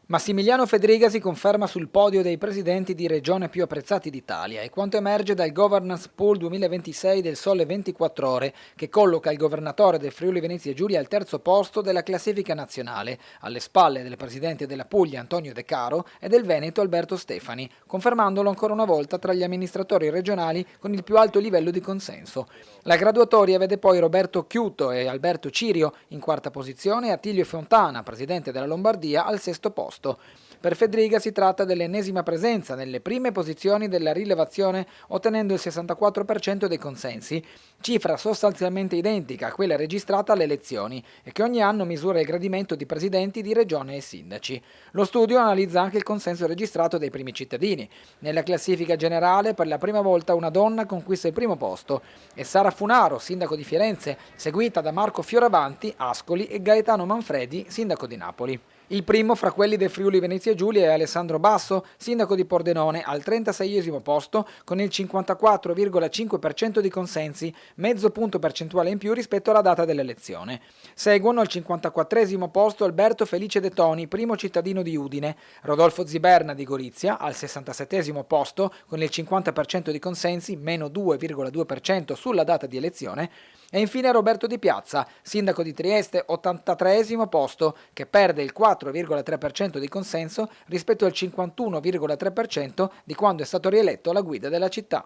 Massimiliano Fedriga si conferma sul podio dei presidenti di regione più apprezzati d'Italia e quanto emerge dal Governance Pool 2026 del Sole 24 Ore, che colloca il governatore del Friuli Venezia Giulia al terzo posto della classifica nazionale, alle spalle del presidente della Puglia Antonio De Caro e del Veneto Alberto Stefani, confermandolo ancora una volta tra gli amministratori regionali con il più alto livello di consenso. La graduatoria vede poi Roberto Chiuto e Alberto Cirio in quarta posizione e Attilio Fontana, presidente della Lombardia, al sesto posto. Per Fedriga si tratta dell'ennesima presenza nelle prime posizioni della rilevazione, ottenendo il 64% dei consensi, cifra sostanzialmente identica a quella registrata alle elezioni e che ogni anno misura il gradimento di presidenti di regione e sindaci. Lo studio analizza anche il consenso registrato dai primi cittadini. Nella classifica generale per la prima volta una donna conquista il primo posto e Sara Funaro, sindaco di Firenze, seguita da Marco Fioravanti, Ascoli e Gaetano Manfredi, sindaco di Napoli. Il primo fra quelli del Friuli Venezia Giulia è Alessandro Basso, sindaco di Pordenone, al 36esimo posto con il 54,5% di consensi, mezzo punto percentuale in più rispetto alla data dell'elezione. Seguono al 54esimo posto Alberto Felice De Toni, primo cittadino di Udine, Rodolfo Ziberna di Gorizia, al 67esimo posto con il 50% di consensi, meno 2,2% sulla data di elezione, e infine Roberto Di Piazza, sindaco di Trieste, 83esimo posto, che perde il 4,3% di consenso rispetto al 51,3% di quando è stato rieletto alla guida della città.